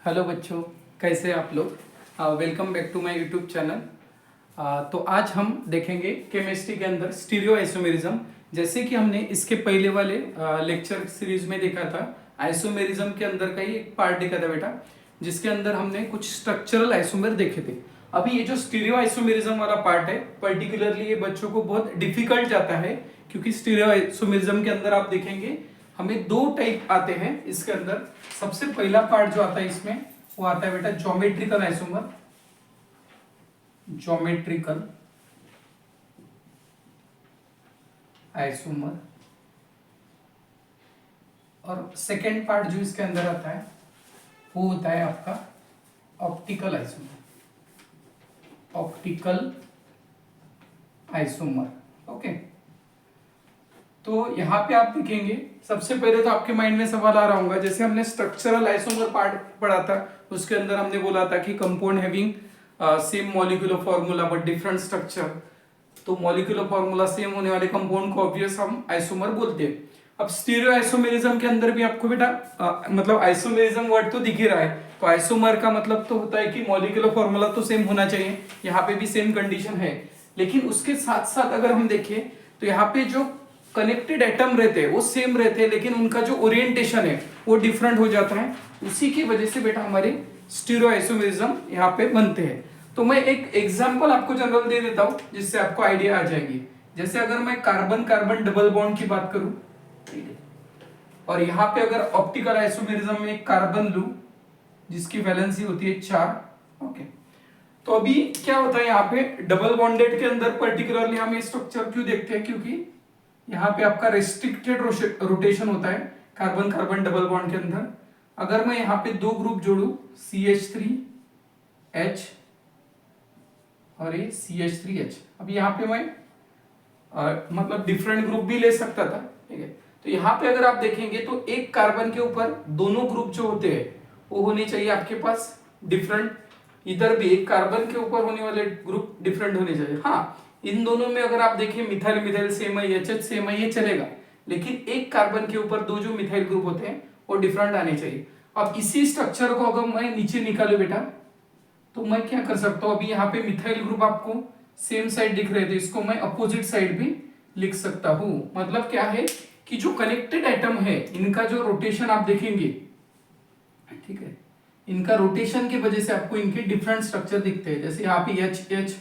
Hello बच्चों, कैसे आप लोग। Welcome back to my YouTube channel. तो आज हम देखेंगे केमिस्ट्री के अंदर स्टीरियो आइसोमेरिज्म। जैसे कि हमने इसके पहले वाले लेक्चर सीरीज में देखा था, आइसोमेरिज्म के अंदर का ही एक पार्ट देखा था बेटा, जिसके अंदर हमने कुछ स्ट्रक्चरल आइसोमेर देखे थे। अभी ये जो स्टीरियो आइसोमेरिज्म वाला पार्ट है, पर्टिकुलरली ये बच्चों को बहुत डिफिकल्ट जाता है, क्योंकि स्टीरियो आइसोमेरिज्म के अंदर आप देखेंगे हमें दो टाइप आते हैं इसके अंदर। सबसे पहला पार्ट जो आता है इसमें, वो आता है बेटा ज्योमेट्रिकल आइसोमर। Geometrical isomer. और सेकेंड पार्ट जो इसके अंदर आता है वो होता है आपका optical isomer. Optical isomer, okay. तो यहाँ पे आप देखेंगे, सबसे पहले तो आपके माइंड में सवाल आ रहा होगा, जैसे हमने स्ट्रक्चरल आइसोमर पार्ट पढ़ा था, उसके अंदर हमने बोला था कि compound having same molecular formula but different structure. तो मॉलिक्यूलर फॉर्मूला सेम होने वाले कंपाउंड को ऑब्वियस हम आइसोमर बोलते हैं। अब स्टीरियो आइसोमेरिज्म के अंदर भी आपको बेटा मतलब आइसोमेरिज्म वर्ड तो दिख ही रहा है, तो आइसोमर का मतलब तो होता है कि मॉलिक्यूलर फॉर्मूला तो सेम होना चाहिए। यहाँ पे भी सेम कंडीशन है, लेकिन उसके साथ साथ अगर हम देखें तो यहाँ पे जो कनेक्टेड एटम रहते हैं वो सेम रहते हैं, लेकिन उनका जो ओरिएंटेशन है वो डिफरेंट हो जाता है। उसी की वजह से बेटा हमारे स्टीरियो आइसोमेरिज्म यहाँ पे बनते हैं। तो मैं एक एग्जांपल आपको जनरल दे देता हूँ, जिससे आपको आइडिया आ जाएगी। जैसे अगर मैं कार्बन कार्बन डबल बॉन्ड की बात करूं, और यहाँ पे अगर ऑप्टिकल आइसोमेरिज्म में एक कार्बन लूं जिसकी वैलेंसी होती है 4, ओके। तो अभी क्या होता है, यहाँ पे डबल बॉन्डेड के अंदर पर्टिकुलरली हम ये स्ट्रक्चर क्यों देखते हैं, क्योंकि यहाँ पे आपका रेस्ट्रिक्टेड रोटेशन होता है कार्बन कार्बन डबल बॉन्ड के अंदर। अगर मैं यहाँ पे दो ग्रुप जोड़ू, CH3H और ये CH3H, अब यहाँ पे मैं मतलब डिफरेंट ग्रुप भी ले सकता था, ठीक है। तो यहाँ पे अगर आप देखेंगे तो एक कार्बन के ऊपर दोनों ग्रुप जो होते हैं वो होने चाहिए आपके पास डिफरेंट। इधर भी एक कार्बन के ऊपर होने वाले ग्रुप डिफरेंट होने चाहिए। हाँ, इन दोनों में अगर आप देखिए मिथाइल मिथाइल सेम है, HH सेम है, ये चलेगा, लेकिन एक कार्बन के ऊपर दो जो मिथाइल ग्रुप होते हैं वो डिफरेंट आने चाहिए। अब इसी स्ट्रक्चर को अगर मैं नीचे निकालू बेटा, तो मैं क्या कर सकता हूं, अभी यहाँ पे मिथाइल ग्रुप आपको सेम साइड दिख रहे थे, इसको मैं अपोजिट साइड भी लिख सकता हूं। मतलब क्या है कि जो कनेक्टेड एटम है इनका जो रोटेशन आप देखेंगे, ठीक है, इनका रोटेशन की वजह से आपको इनके डिफरेंट स्ट्रक्चर दिखते हैं। जैसे यहाँ पे HH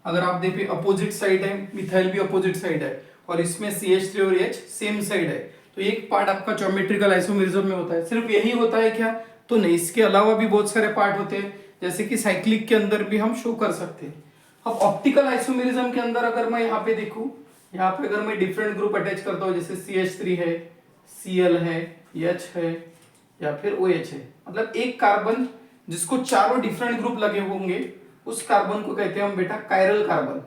अगर आप देखें अपोजिट साइड है, मिथाइल भी अपोजिट साइड है, और इसमें CH3 और H सेम साइड है। तो एक पार्ट आपका ज्योमेट्रिकल आइसोमेरिज्म में होता है। सिर्फ यही होता है क्या? तो नहीं, इसके अलावा भी बहुत सारे पार्ट होते हैं, जैसे कि साइक्लिक के अंदर भी हम शो कर सकते हैं। अब ऑप्टिकल आइसोमेरिज्म के अंदर अगर मैं यहाँ पे देखूं, यहाँ पे अगर मैं डिफरेंट ग्रुप अटैच करता हूँ, जैसे CH3 है, Cl है, H है या फिर OH है, मतलब एक कार्बन जिसको चारों डिफरेंट ग्रुप लगे होंगे, उस कार्बन को कहते हैं हम बेटा कायरल कार्बन।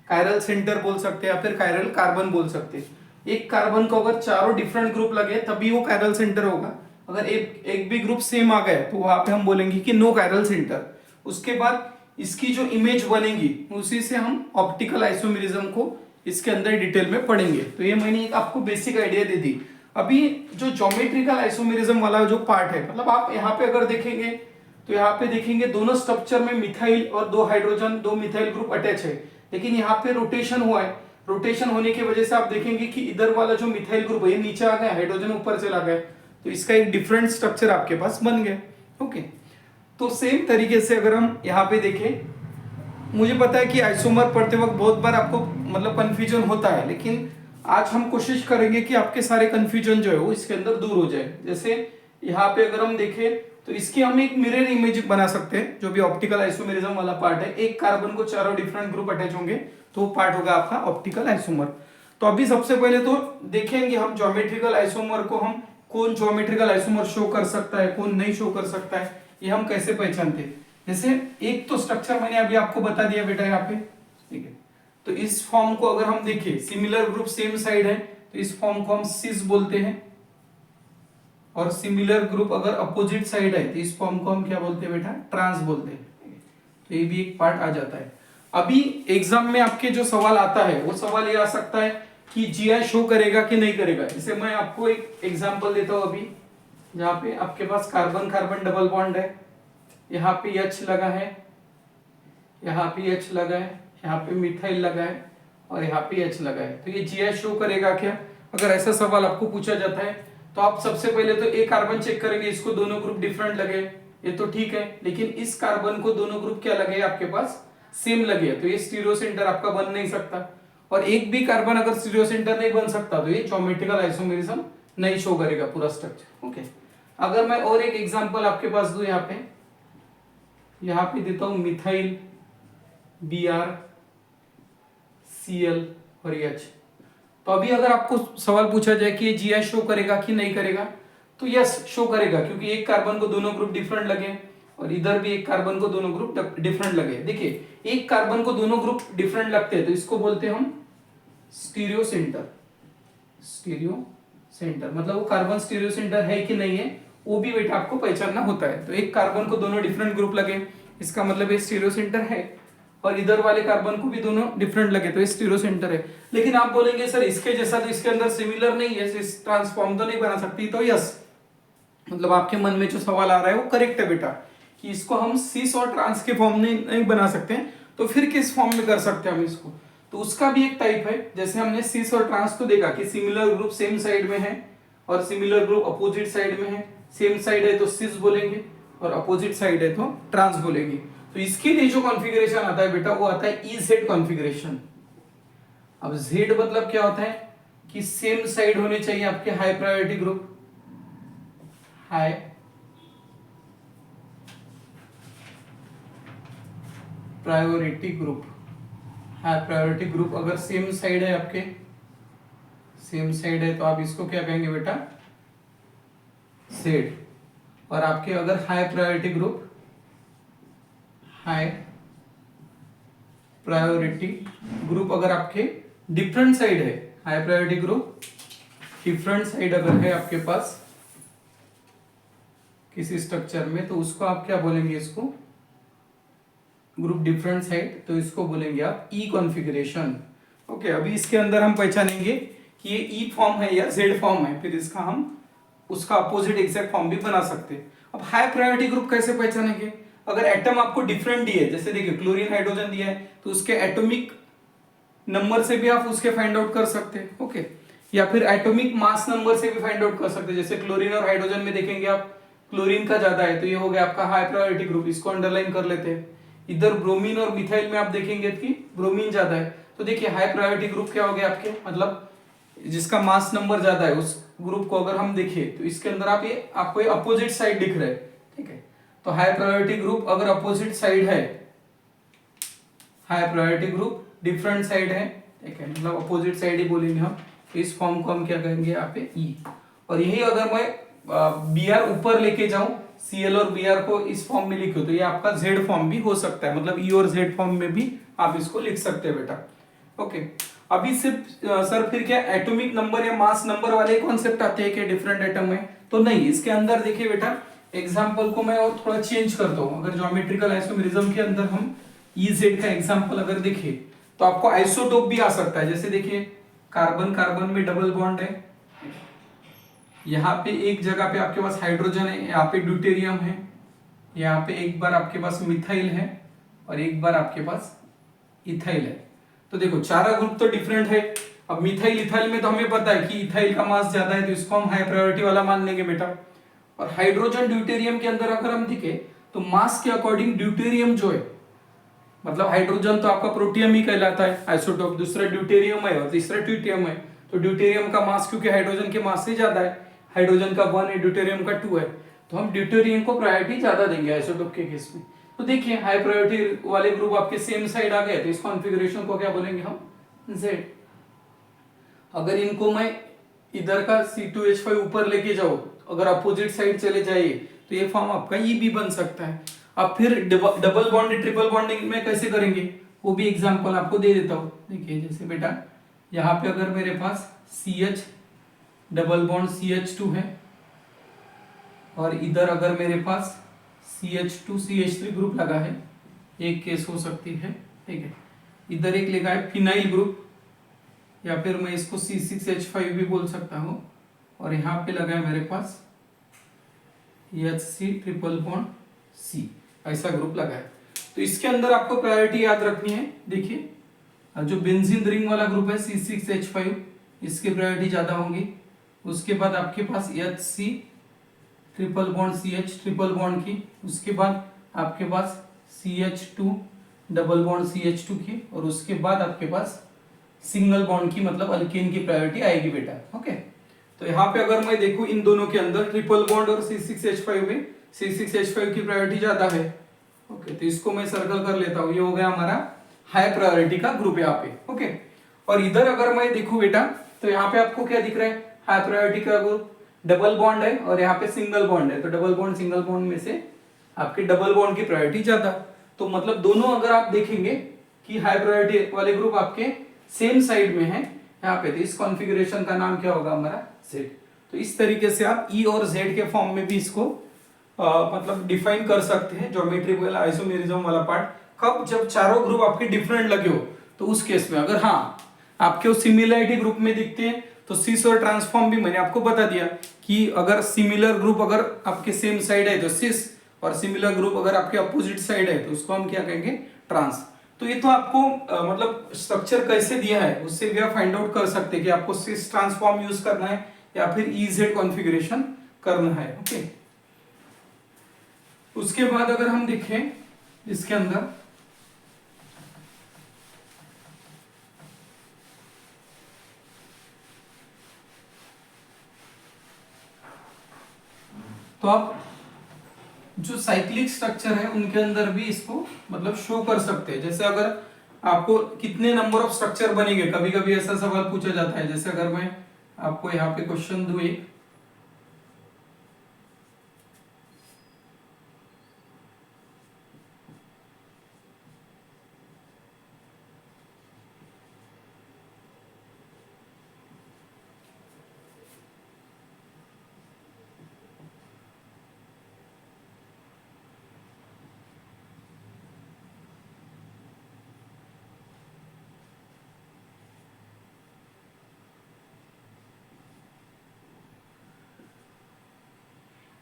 कायरल सेंटर बोल सकते हैं या फिर कायरल कार्बन बोल सकते हैं। एक कार्बन को अगर चारों डिफरेंट ग्रुप लगे तभी वो कायरल सेंटर होगा। अगर एक भी ग्रुप सेम आ गए तो वहां पे हम बोलेंगे कि नो कायरल सेंटर। उसके बाद इसकी जो इमेज बनेगी उसी से हम ऑप्टिकल आइसोमेरिज्म को इसके अंदर डिटेल में पढ़ेंगे। तो ये मैंने एक आपको बेसिक आइडिया दे दी। अभी जो ज्योमेट्रिकल आइसोमेरिज्म वाला जो पार्ट है, मतलब आप यहाँ पे अगर देखेंगे तो यहाँ पे देखेंगे दोनों स्ट्रक्चर में मिथाइल और दो हाइड्रोजन, दो मिथाइल ग्रुप अटैच है, लेकिन यहाँ पे रोटेशन हुआ है। रोटेशन होने की वजह से आप देखेंगे कि इधर वाला जो मिथाइल ग्रुप है ये नीचे आ गया, हाइड्रोजन ऊपर चला गया, तो इसका एक डिफरेंट स्ट्रक्चर आपके पास बन गया, ओके। तो सेम तरीके से अगर हम यहाँ पे देखें, मुझे पता है कि आइसोमर पढ़ते वक्त बहुत बार आपको मतलब कंफ्यूजन होता है, लेकिन आज हम कोशिश करेंगे कि आपके सारे कंफ्यूजन जो है वो इसके अंदर दूर हो जाए। जैसे यहाँ पे अगर हम देखें तो इसकी हम एक मिरर इमेज बना सकते हैं, जो भी ऑप्टिकल आइसोमेरिज्म वाला पार्ट है। एक कार्बन को चारों डिफरेंट ग्रुप अटैच होंगे तो वो पार्ट होगा आपका ऑप्टिकल आइसोमर। तो अभी सबसे पहले तो देखेंगे हम ज्योमेट्रिकल आइसोमर को, हम कौन ज्योमेट्रिकल आइसोमर शो कर सकता है, कौन नहीं शो कर सकता है, ये हम कैसे पहचानते हैं। जैसे एक तो स्ट्रक्चर मैंने अभी आपको बता दिया बेटा यहाँ पे, ठीक है। तो इस फॉर्म को अगर हम देखें, सिमिलर ग्रुप सेम साइड है, तो इस फॉर्म को हम सिस बोलते हैं। और सिमिलर ग्रुप अगर अपोजिट साइड है तो इस फॉर्म को हम क्या बोलते हैं बेटा? ट्रांस बोलते हैं। तो ये भी एक पार्ट आ जाता है। अभी एग्जाम में आपके जो सवाल आता है वो सवाल ये आ सकता है कि GI शो करेगा कि नहीं करेगा। जैसे मैं आपको एक एग्जांपल देता हूं। अभी जहाँ पे आपके पास कार्बन कार्बन डबल बॉन्ड है, यहाँ पे H लगा है, यहाँ पे H लगा है, यहाँ पे मिथाइल लगा है और यहाँ पे H लगा है। तो ये GI शो करेगा क्या? अगर ऐसा सवाल आपको पूछा जाता है तो आप सबसे पहले तो एक कार्बन चेक करेंगे, इसको दोनों ग्रुप डिफरेंट लगे, ये तो ठीक है, लेकिन इस कार्बन को दोनों ग्रुप क्या लगे आपके पास? सेम लगे, तो ये स्टीरियो सेंटर आपका बन नहीं सकता। और एक भी कार्बन अगर स्टीरियो सेंटर नहीं बन सकता तो ये ज्योमेट्रिकल आइसोमेरिज्म नहीं शो करेगा पूरा स्ट्रक्चर। ओके, अगर मैं और एक एग्जांपल आपके पास दूं, यहाँ पे देता हूं मिथाइल Br Cl और H। तो अभी अगर आपको सवाल पूछा जाए कि ये GI शो करेगा कि नहीं करेगा, तो यस शो करेगा, क्योंकि एक कार्बन को दोनों ग्रुप डिफरेंट लगे और इधर भी एक कार्बन को दोनों ग्रुप डिफरेंट लगे। देखिए, एक कार्बन को दोनों ग्रुप डिफरेंट लगते हैं तो इसको बोलते हैं हम स्टीरियो सेंटर। स्टीरियो सेंटर मतलब वो कार्बन स्टीरियो सेंटर है कि नहीं है, वो भी बेटा आपको पहचानना होता है। तो एक कार्बन को दोनों डिफरेंट ग्रुप लगे, इसका मतलब ये स्टीरियो सेंटर है, और इधर वाले कार्बन को भी दोनों डिफरेंट लगे तो ये स्टीरियो सेंटर है। लेकिन आप बोलेंगे सर इसके जैसा तो इसके अंदर सिमिलर नहीं है, इस ट्रांसफॉर्म तो नहीं बना सकती, तो यस, मतलब आपके मन में जो सवाल आ रहा है वो करेक्ट है बेटा, कि इसको हम सिस और ट्रांस के फॉर्म में नहीं बना सकते, तो फिर किस फॉर्म में कर सकते हैं हम इसको? तो उसका भी एक टाइप है। जैसे हमने सिस और ट्रांस तो देखा कि सिमिलर ग्रुप सेम साइड में है और सिमिलर ग्रुप अपोजिट साइड में है। सेम साइड है तो सिस बोलेंगे और अपोजिट साइड है तो ट्रांस बोलेंगे। तो इसके लिए जो कॉन्फ़िगरेशन आता है बेटा वो आता है EZ कॉन्फ़िगरेशन। अब Z मतलब क्या होता है कि सेम साइड होने चाहिए आपके high priority group, high priority group. High priority group अगर सेम साइड है आपके, सेम साइड है तो आप इसको क्या कहेंगे बेटा? Z। और आपके अगर high priority group, high priority group अगर आपके डिफरेंट साइड है, high priority group different side अगर है आपके पास किसी स्ट्रक्चर में, तो उसको आप क्या बोलेंगे? इसको ग्रुप डिफरेंट साइड, तो इसको बोलेंगे आप E कॉन्फ़िगरेशन। ओके, अभी इसके अंदर हम पहचानेंगे कि ये E फॉर्म है या Z फॉर्म है, फिर इसका हम उसका अपोजिट एग्जैक्ट फॉर्म भी बना सकते हैं। अब हाई प्रायोरिटी ग्रुप कैसे पहचानेंगे? अगर एटम आपको डिफरेंट दिए, जैसे देखिए क्लोरीन हाइड्रोजन दिया है, तो उसके एटॉमिक नंबर से भी आप उसके फाइंड आउट कर सकते हैं। ओके, या फिर एटॉमिक मास नंबर से भी फाइंड आउट कर सकते हैं। जैसे क्लोरीन और हाइड्रोजन में देखेंगे आप, क्लोरीन का ज्यादा है तो ये हो गया आपका हाई प्रायोरिटी ग्रुप, इसको अंडरलाइन कर लेते हैं। इधर ब्रोमीन और मिथाइल में आप देखेंगे कि ब्रोमीन ज्यादा है, तो देखिए हाई प्रायोरिटी ग्रुप क्या हो गया आपके, मतलब जिसका मास नंबर ज्यादा है उस ग्रुप को अगर हम देखें तो इसके अंदर आप ये आपको अपोजिट साइड दिख रहा है। ठीक है, तो हाई प्रायोरिटी ग्रुप अगर अपोजिट साइड है, high priority group different side है, ठीक है, मतलब अपोजिट साइड ही बोलेंगे हम, तो इस फॉर्म को हम क्या कहेंगे यहाँ पे E। और यही अगर मैं Br ऊपर लेके जाऊं, Cl और Br को इस फॉर्म में लिखूं, तो ये आपका Z फॉर्म भी हो सकता है, मतलब E और Z फॉर्म में भी आप इसको लिख सकते हैं बेटा। ओके, अभी सिर्फ सर फिर क्या एटॉमिक नंबर या मास नंबर वाले कॉन्सेप्ट आते हैं कि डिफरेंट एटम में? तो नहीं, इसके अंदर देखिए बेटा, एग्जाम्पल को मैं और थोड़ा चेंज करता हूं। अगर ज्योमेट्रिकल आइसोमेरिज्म के अंदर हम EZ का एग्जाम्पल अगर देखें तो आपको आइसोटोप भी आ सकता है। जैसे देखिए कार्बन कार्बन में डबल बॉन्ड है, यहाँ पे एक जगह पे आपके पास हाइड्रोजन है, यहाँ पे ड्यूटेरियम है, यहाँ पे एक बार आपके पास मिथाइल है और एक बार आपके पास इथाइल है। तो देखो चारा ग्रुप तो डिफरेंट है। अब मिथाइल इथाइल में तो हमें पता है कि इथाइल का मास ज्यादा है तो इसको हम हाई प्रायोरिटी वाला मान लेंगे बेटा। और हाइड्रोजन ड्यूटेरियम के अंदर अगर हम देखें तो मास के अकॉर्डिंग ड्यूटेरियम जो है, मतलब हाइड्रोजन तो आपका प्रोटियम ही कहलाता है आइसोटोप, दूसरा ड्यूटेरियम है और तीसरा ट्यूटियम है। तो ड्यूटेरियम का मास क्योंकि हाइड्रोजन के मास से ज्यादा है, हाइड्रोजन का 1 है, ड्यूटेरियम का 2 है, तो हम ड्यूटेरियम को प्रायोरिटी ज्यादा देंगे आइसोटोप के केस में। तो देखिए हाई प्रायोरिटी वाले ग्रुप आपके सेम साइड आ गए, तो इस कॉन्फ़िगरेशन को क्या बोलेंगे हम? Z। अगर इनको मैं इधर का C2H5 ऊपर लेके जाओ, अगर अपोजिट साइड चले जाइए, तो ये फॉर्म आपका E भी बन सकता है। अब फिर डबल बॉन्डिंग ट्रिपल बॉन्डिंग में कैसे करेंगे वो भी एग्जांपल आपको दे देता हूं। देखिए जैसे बेटा यहाँ पे अगर मेरे पास CH डबल बॉन्ड CH2 है और इधर अगर मेरे पास CH2 CH3 ग्रुप लगा है, एक केस हो सकती है, ठीक है। इधर एक लगा है फिनाइल ग्रुप, या फिर मैं इसको C6H5 भी बोल सकता हूँ, और यहाँ पे लगा है मेरे पास HC ट्रिपल बॉन्ड C, ऐसा ग्रुप लगा है। तो इसके अंदर आपको प्रायोरिटी याद रखनी है। देखिए जो बेंजीन रिंग वाला ग्रुप है C6H5, इसकी प्रायोरिटी ज्यादा होंगी। उसके बाद आपके पास HC triple bond CH triple bond की, उसके बाद आपके पास CH2 डबल बॉन्ड CH2 की, और उसके बाद आपके पास सिंगल बॉन्ड की मतलब अल्केन की प्रायोरिटी आएगी बेटा। ओके, तो यहाँ पे अगर मैं देखूं इन दोनों के अंदर ट्रिपल बॉन्ड और C6H5 में C6H5 की प्रायोरिटी ज्यादा है। ओके, तो इसको मैं सर्कल कर लेता हूँ, ये हो गया हमारा हाई प्रायोरिटी का ग्रुप यहाँ पे। ओके, और इधर अगर मैं देखूं बेटा तो यहाँ पे आपको क्या दिख रहा है, हाई प्रायोरिटी का ग्रुप डबल बॉन्ड है और यहाँ पे सिंगल बॉन्ड है। तो डबल बॉन्ड सिंगल बॉन्ड में से आपके डबल बॉन्ड की प्रायोरिटी ज्यादा। तो मतलब दोनों अगर आप देखेंगे कि हाई प्रायोरिटी वाले ग्रुप आपके सेम साइड में है यहाँ पे, तो इस कॉन्फ़िगरेशन का नाम क्या होगा हमारा Z। तो इस तरीके से आप E और Z के फॉर्म में भी इसको मतलब डिफाइन कर सकते हैं ज्योमेट्री वाला आइसोमेरिज्म वाला पार्ट। कब, जब चारों ग्रुप आपके डिफरेंट लगे हो, तो उस केस में। अगर हाँ आपके सिमिलरिटी ग्रुप में दिखते हैं तो सिस और ट्रांसफॉर्म भी मैंने आपको बता दिया कि अगर सिमिलर ग्रुप अगर आपके सेम साइड है तो सिस, और सिमिलर ग्रुप अगर आपके अपोजिट साइड है तो उसको हम क्या कहेंगे, ट्रांस। तो ये तो आपको मतलब स्ट्रक्चर कैसे दिया है उससे भी आप फाइंड आउट कर सकते हैं कि आपको सिस ट्रांसफॉर्म यूज करना है या फिर EZ कॉन्फ़िगरेशन करना है। ओके, उसके बाद अगर हम देखें इसके अंदर तो आप जो साइक्लिक स्ट्रक्चर है उनके अंदर भी इसको मतलब शो कर सकते हैं। जैसे अगर आपको कितने नंबर ऑफ स्ट्रक्चर बनेंगे, कभी कभी ऐसा सवाल पूछा जाता है। जैसे अगर मैं आपको यहाँ पे क्वेश्चन दूं एक,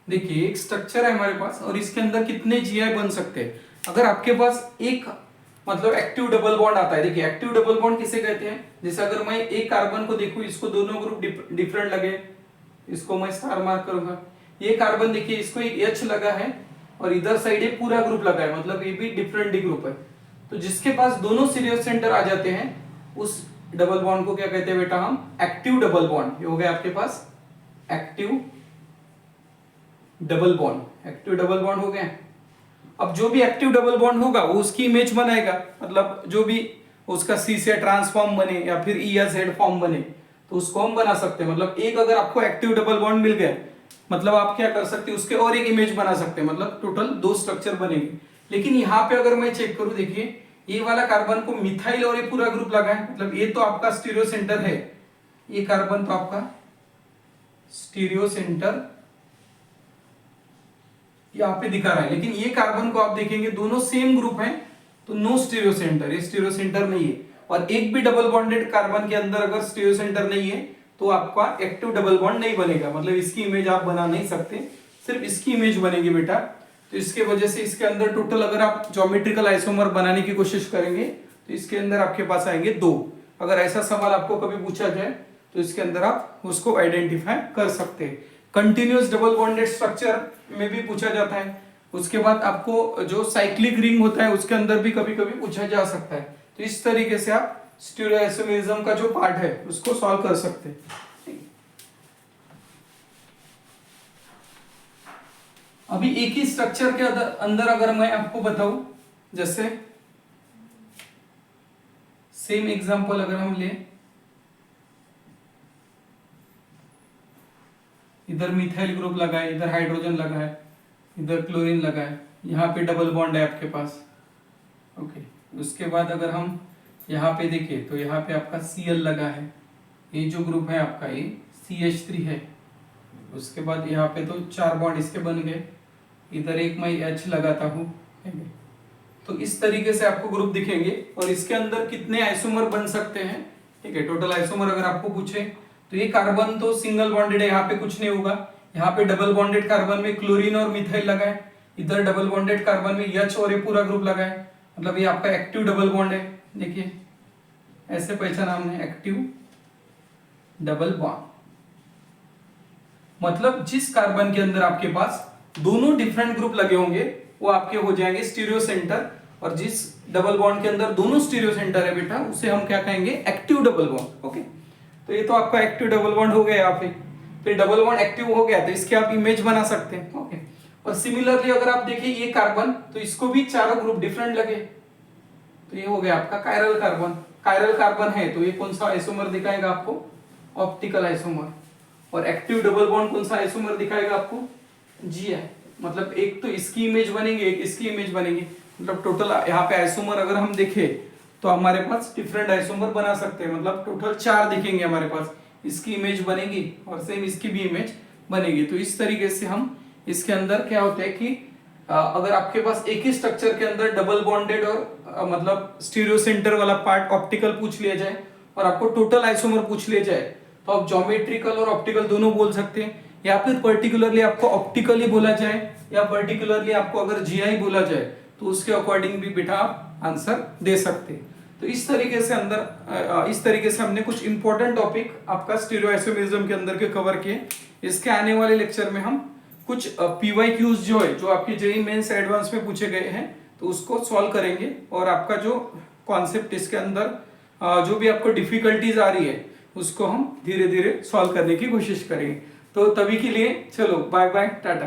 देखिए एक स्ट्रक्चर है हमारे पास और इसके अंदर कितने GI बन सकते हैं। अगर आपके पास एक मतलब एक्टिव डबल बॉन्ड आता है, देखिए एक्टिव डबल बॉन्ड किसे कहते हैं, जैसे अगर मैं एक कार्बन को देखूं, इसको दोनों ग्रुप डिफरेंट लगे, इसको मैं स्टार मार्क करूंगा। ये कार्बन देखिए इसको एक H लगा है और इधर साइड ये पूरा ग्रुप लगा है, मतलब ये भी डिफरेंट ग्रुप है। तो जिसके पास दोनों स्टीरियो सेंटर आ जाते हैं उस डबल बॉन्ड को क्या कहते हैं बेटा, हम एक्टिव डबल बॉन्ड। ये हो गया आपके पास active double bond, active double bond हो गए। अब जो भी एक्टिव डबल बॉन्ड होगा वो उसकी इमेज बनाएगा, मतलब जो भी उसका C से ट्रांसफॉर्म बने या फिर E या Z फॉर्म बने तो उसको हम बना सकते हैं। मतलब एक अगर आपको एक्टिव डबल बॉन्ड मिल गया, मतलब आप क्या कर सकते हैं उसके और एक इमेज बना सकते हैं, मतलब टोटल 2 स्ट्रक्चर बनेंगे। लेकिन यहाँ पे अगर मैं चेक करूं, देखिए ये वाला कार्बन को मिथाइल और ये पूरा ग्रुप लगा है, मतलब ये तो आपका स्टीरियो सेंटर है, ये कार्बन तो आपका स्टीरियो सेंटर यहाँ पे दिखा रहा है। लेकिन ये कार्बन को आप देखेंगे दोनों सेम ग्रुप हैं तो नो स्टीरियो सेंटर, ये स्टीरियो सेंटर नहीं है। और एक भी डबल बॉन्डेड कार्बन के अंदर अगर स्टीरियो सेंटर नहीं है तो आपका एक्टिव डबल बॉन्ड नहीं बनेगा, मतलब इसकी इमेज आप बना नहीं सकते, सिर्फ इसकी इमेज बनेगी बेटा। तो इसके वजह से इसके अंदर टोटल अगर आप ज्योमेट्रिकल आइसोमर बनाने की कोशिश करेंगे तो इसके अंदर आपके पास आएंगे 2। अगर ऐसा सवाल आपको कभी पूछा जाए तो इसके अंदर आप उसको आइडेंटिफाई कर सकते हैं। कंटिन्यूअस डबल बॉन्डेड स्ट्रक्चर में भी पूछा जाता है। उसके बाद आपको जो साइक्लिक रिंग होता है उसके अंदर भी कभी कभी पूछा जा सकता है। तो इस तरीके से आप स्टीरियोआइसोमेरिज्म का जो पार्ट है उसको सॉल्व कर सकते हैं। अभी एक ही स्ट्रक्चर के अंदर अगर मैं आपको बताऊं, जैसे सेम एग्जांपल अगर हम लें, इधर मिथाइल ग्रुप लगा है, इधर हाइड्रोजन लगा है, इधर क्लोरीन लगा है, यहाँ पे डबल बॉन्ड है आपके पास। ओके, उसके बाद अगर हम यहाँ पे देखें तो यहाँ पे आपका Cl लगा है, ये जो ग्रुप है आपका ये CH3 है। उसके बाद यहाँ पे तो 4 बॉन्ड इसके बन गए, इधर एक मैं H लगाता हूँ। तो इस तरीके से आपको ग्रुप दिखेंगे और इसके अंदर कितने आइसोमर बन सकते हैं, ठीक है। टोटल आइसोमर अगर आपको पूछे तो ये कार्बन तो सिंगल बॉन्डेड है, यहाँ पे कुछ नहीं होगा, यहाँ पे डबल बॉन्डेड कार्बन में क्लोरीन और मिथाइल लगा है, इधर डबल बॉन्डेड कार्बन में H और ये पूरा ग्रुप लगा है, मतलब ये आपका एक्टिव डबल बॉन्ड है। देखिए ऐसे पहचाना हमने, एक्टिव डबल बॉन्ड, मतलब जिस कार्बन के अंदर आपके पास दोनों डिफरेंट ग्रुप लगे होंगे वो आपके हो जाएंगे स्टीरियो सेंटर, और जिस डबल बॉन्ड के अंदर दोनों स्टीरियो सेंटर है बेटा उसे हम क्या कहेंगे, एक्टिव डबल बॉन्ड। ओके, तो ये तो आपका एक्टिव डबल बॉन्ड हो गया यहाँ पे, तो डबल बॉन्ड एक्टिव हो गया तो इसके आप इमेज बना सकते हैं। ओके, और सिमिलरली अगर आप देखिए ये कार्बन, तो इसको भी चारों ग्रुप डिफरेंट लगे, तो ये हो गया आपका कायरल कार्बन। कायरल कार्बन है तो ये कौन सा आइसोमर दिखाएगा आपको, ऑप्टिकल आइसोमर, और एक्टिव डबल बॉन्ड कौन सा आइसोमर दिखाएगा आपको, जी मतलब एक तो इसकी इमेज बनेंगे, एक इसकी इमेज बनेंगे, मतलब टोटल यहाँ पे आइसोमर अगर हम देखें तो हमारे पास डिफरेंट आइसोमर बना सकते हैं, मतलब टोटल 4 दिखेंगे हमारे पास, इसकी इमेज बनेगी और सेम इसकी भी इमेज बनेगी। तो इस तरीके से हम इसके अंदर क्या होता है कि अगर आपके पास एक ही स्ट्रक्चर के अंदर डबल बॉन्डेड और मतलब स्टीरियो सेंटर वाला पार्ट ऑप्टिकल पूछ लिया जाए और आपको टोटल आइसोमर पूछ लिया जाए तो आप ज्योमेट्रिकल और ऑप्टिकल दोनों बोल सकते हैं, या फिर पर्टिकुलरली आपको ऑप्टिकली बोला जाए या पर्टिकुलरली आपको अगर जीआई बोला जाए तो उसके अकॉर्डिंग भी बेटा आप आंसर दे सकते हैं। तो इस तरीके से हमने कुछ इंपॉर्टेंट टॉपिक आपका स्टीरियोआइसोमेरिज्म के अंदर के कवर किए। इसके आने वाले लेक्चर में हम कुछ पीवाईक्यूज जो है, जो आपके जेईई मेंस एडवांस में पूछे गए हैं, तो उसको सॉल्व करेंगे, और आपका जो कॉन्सेप्ट इसके अंदर जो भी आपको डिफिकल्टीज आ रही है उसको हम धीरे धीरे सॉल्व करने की कोशिश करेंगे। तो तभी के लिए चलो बाय बाय, टाटा।